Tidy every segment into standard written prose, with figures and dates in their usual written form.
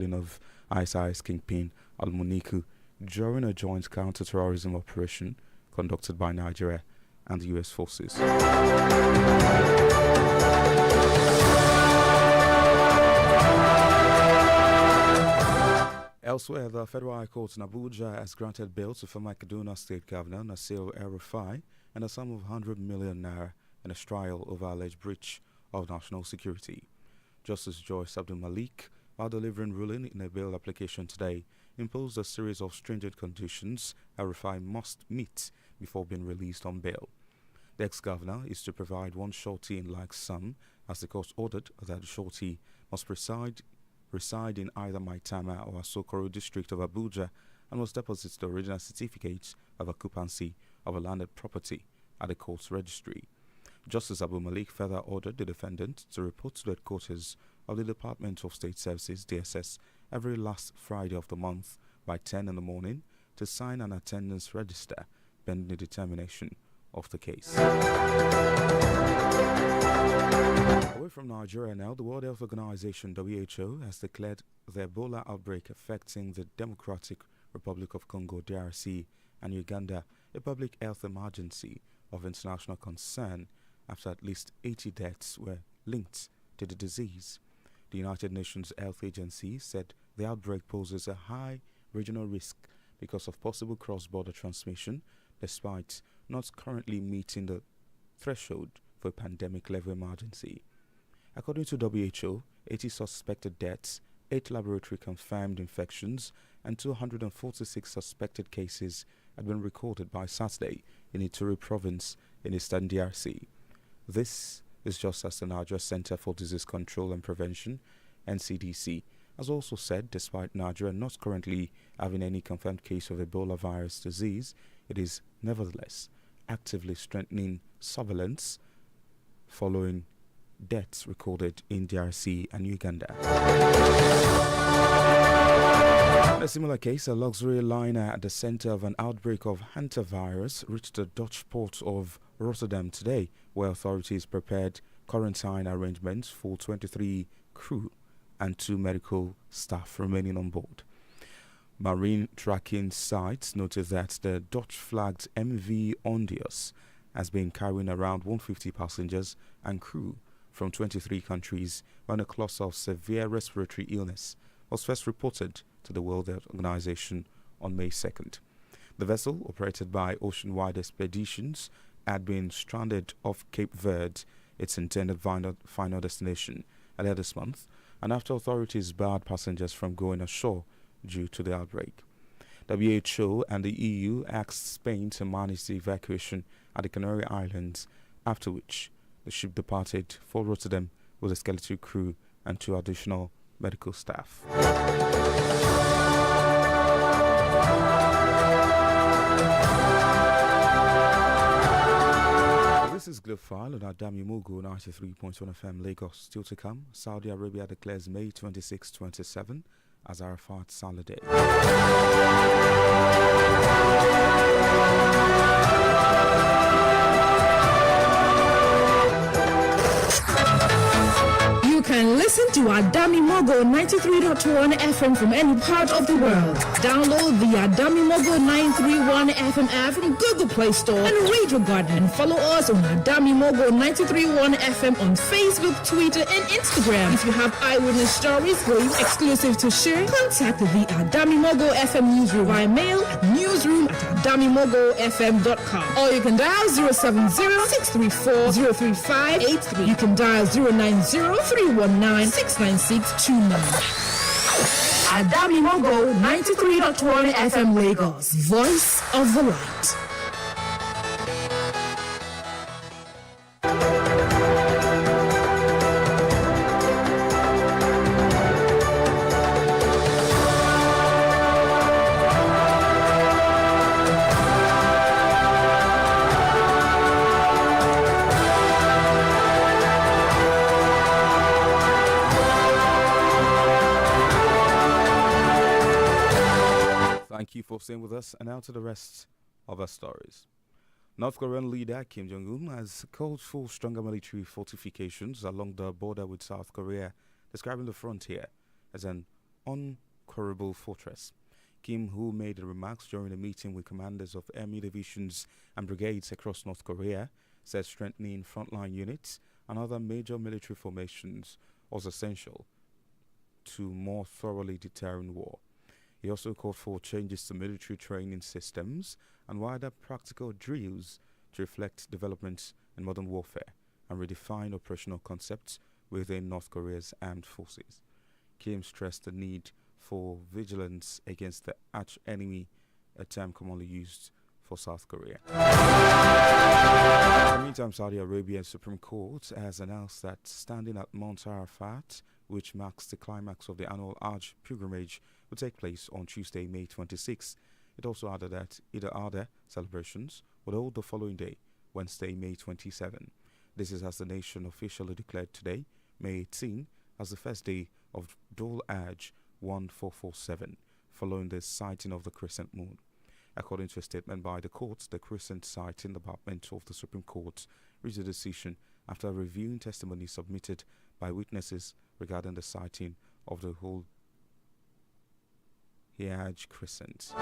of ISIS kingpin al-Muniku during a joint counter-terrorism operation conducted by Nigeria and the U.S. forces. Elsewhere, the Federal High Court in Abuja has granted bail to former Kaduna State Governor Nasir El-Rufai and a sum of 100 million naira in a trial over alleged breach of national security. Justice Joyce Abdul Malik, while delivering ruling in a bail application today, imposed a series of stringent conditions El-Rufai must meet before being released on bail. The ex-governor is to provide one surety in like sum, as the court ordered that the surety must reside in either Maitama or Asokoro district of Abuja and must deposit the original certificate of occupancy of a landed property at the court's registry. Justice Abu Malik further ordered the defendant to report to the headquarters of the Department of State Services (DSS) every last Friday of the month by 10 in the morning to sign an attendance register pending the determination of the case. Away from Nigeria now, the World Health Organization (WHO) has declared the Ebola outbreak affecting the Democratic Republic of Congo (DRC) and Uganda a public health emergency of international concern after at least 80 deaths were linked to the disease. The United Nations Health Agency said the outbreak poses a high regional risk because of possible cross-border transmission, despite not currently meeting the threshold for a pandemic-level emergency. According to WHO, 80 suspected deaths, 8 laboratory-confirmed infections, and 246 suspected cases had been recorded by Saturday in Ituri province in eastern DRC. This is just as the Nigeria Center for Disease Control and Prevention, NCDC, has also said despite Nigeria not currently having any confirmed case of Ebola virus disease, it is nevertheless actively strengthening surveillance following deaths recorded in DRC and Uganda. In a similar case, a luxury liner at the center of an outbreak of hantavirus reached the Dutch port of Rotterdam today, where authorities prepared quarantine arrangements for 23 crew and 2 medical staff remaining on board. Marine tracking sites noted that the Dutch-flagged MV Ondius has been carrying around 150 passengers and crew from 23 countries when a cluster of severe respiratory illness was first reported to the World Health Organization on May 2nd. The vessel, operated by Ocean-Wide Expeditions, had been stranded off Cape Verde, its intended final destination, earlier this month, and after authorities barred passengers from going ashore due to the outbreak. WHO and the EU asked Spain to manage the evacuation at the Canary Islands, after which the ship departed for Rotterdam with a skeleton crew and 2 additional medical staff. This is Global on Adami Mugu 93.1 FM Lagos. Still to come, Saudi Arabia declares May 26-27 as Arafat Salah. You can listen to Adami Mogo 93.1 FM from any part of the world. Download the Adami Mogo 931 FM app from Google Play Store and Radio Garden, and follow us on Adami Mogo 93.1 FM on Facebook, Twitter, and Instagram. If you have eyewitness stories or exclusive to share, contact the Adami Mogo FM newsroom via mail at newsroom@adamimogofm.com, or you can dial 070-634-03583. You can dial 090-319-69629. Adami Mogo 93.1 FM Lagos, voice of the light. Thank you for staying with us, and now to the rest of our stories. North Korean leader Kim Jong-un has called for stronger military fortifications along the border with South Korea, describing the frontier as an unquarable fortress. Kim, who made the remarks during a meeting with commanders of army divisions and brigades across North Korea, said strengthening frontline units and other major military formations was essential to more thoroughly deterring war. He also called for changes to military training systems and wider practical drills to reflect developments in modern warfare and redefine operational concepts within North Korea's armed forces. Kim stressed the need for vigilance against the arch-enemy, a term commonly used for South Korea. In the meantime, Saudi Arabia's Supreme Court has announced that standing at Mount Arafat, which marks the climax of the annual Hajj pilgrimage, will take place on Tuesday, May 26. It also added that Eid al-Adha celebrations will hold the following day, Wednesday, May 27. This is as the nation officially declared today, May 18, as the first day of Dhul Hajj 1447, following the sighting of the crescent moon. According to a statement by the court, the crescent sighting department of the Supreme Court reached a decision after reviewing testimony submitted by witnesses regarding the sighting of the whole Hajj crescent.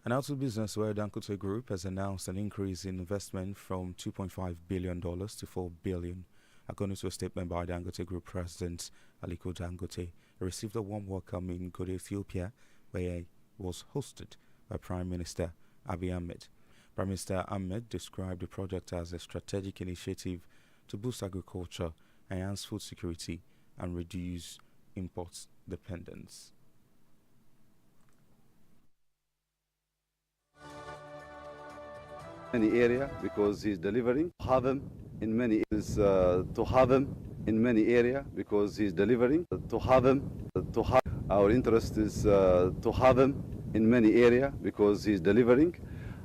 And out to business, where Dangote Group has announced an increase in investment from $2.5 billion to $4 billion. According to a statement by Dangote Group President Aliko Dangote, he received a warm welcome in Good Ethiopia, where he was hosted by Prime Minister Abiy Ahmed. Prime Minister Ahmed described the project as a strategic initiative to boost agriculture, enhance food security, and reduce import dependence. Many area because he's delivering. Have him in many areas to have him in many area because he's delivering. To have him to have our interest is to have him in many area because he's delivering.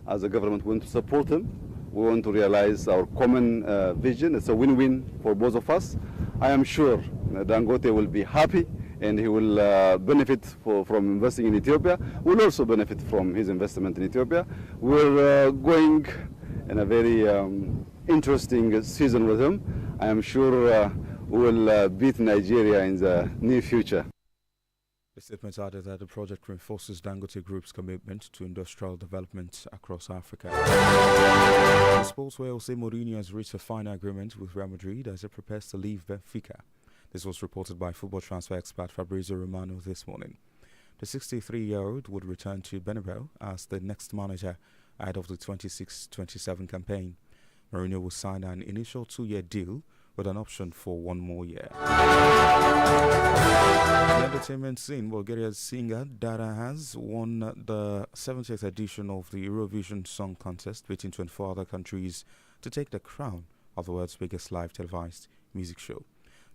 As a government, we want to support him. We want to realize our common vision. It's a win-win for both of us. I am sure Dangote will be happy and he will benefit from investing in Ethiopia. We'll also benefit from his investment in Ethiopia. We're going in a very interesting season with him. I am sure we will beat Nigeria in the near future. The statement added that the project reinforces Dangote Group's commitment to industrial development across Africa. In sports, where Jose Mourinho has reached a final agreement with Real Madrid as it prepares to leave Benfica. This was reported by football transfer expert Fabrizio Romano this morning. The 63-year-old would return to Bernabeu as the next manager ahead of the 26-27 campaign. Mourinho will sign an initial 2-year deal with an option for 1 more year. In the entertainment scene, Bulgaria's singer Dara has won the 70th edition of the Eurovision Song Contest, beating 24 other countries to take the crown of the world's biggest live televised music show.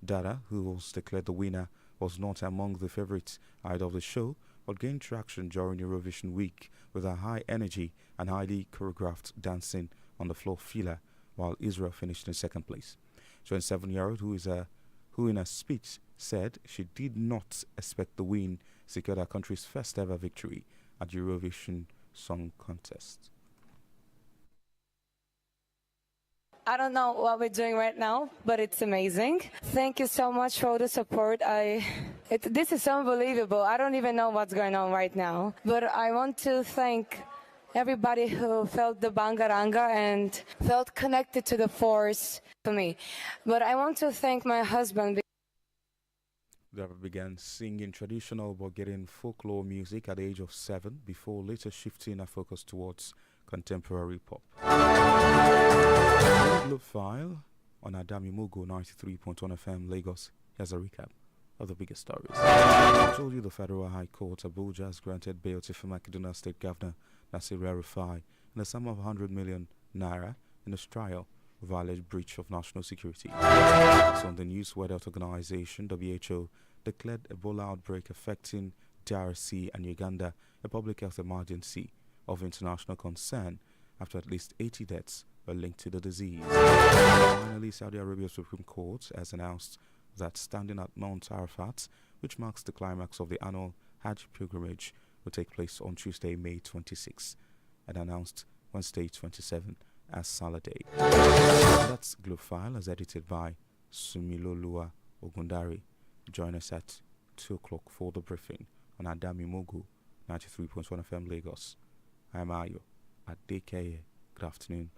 Dara, who was declared the winner, was not among the favorites ahead of the show, but gained traction during Eurovision week with her high energy and highly choreographed dancing on the floor filler, while Israel finished in second place. 27-year-old, who in a speech said she did not expect the win, secured her country's first ever victory at Eurovision Song Contest. I don't know what we're doing right now, but it's amazing. Thank you so much for all the support. This is unbelievable. I don't even know what's going on right now. But I want to thank everybody who felt the bangaranga and felt connected to the force for me. But I want to thank my husband. Dara began singing traditional Bulgarian folklore music at the age of 7 before later shifting her focus towards contemporary pop. Look file on Adami Mogo 93.1 FM Lagos. Here's a recap of the biggest stories. I told you the Federal High Court Abuja has granted bail to former Kaduna State Governor Nasir El-Rufai in the sum of 100 million naira in his trial of alleged breach of national security. So on the news, World Health Organization (WHO) declared Ebola outbreak affecting DRC and Uganda a public health emergency of international concern after at least 80 deaths were linked to the disease. Finally, Saudi Arabia's Supreme Court has announced that standing at Mount Arafat, which marks the climax of the annual Hajj pilgrimage, will take place on Tuesday, May 26, and announced Wednesday 27 as Salah Day. That's Globe File, as edited by Sumilolua Ogundari. Join us at 2 o'clock for the briefing on Adami Mogu 93.1 FM Lagos. I'm Ayo Adekeye. Good afternoon.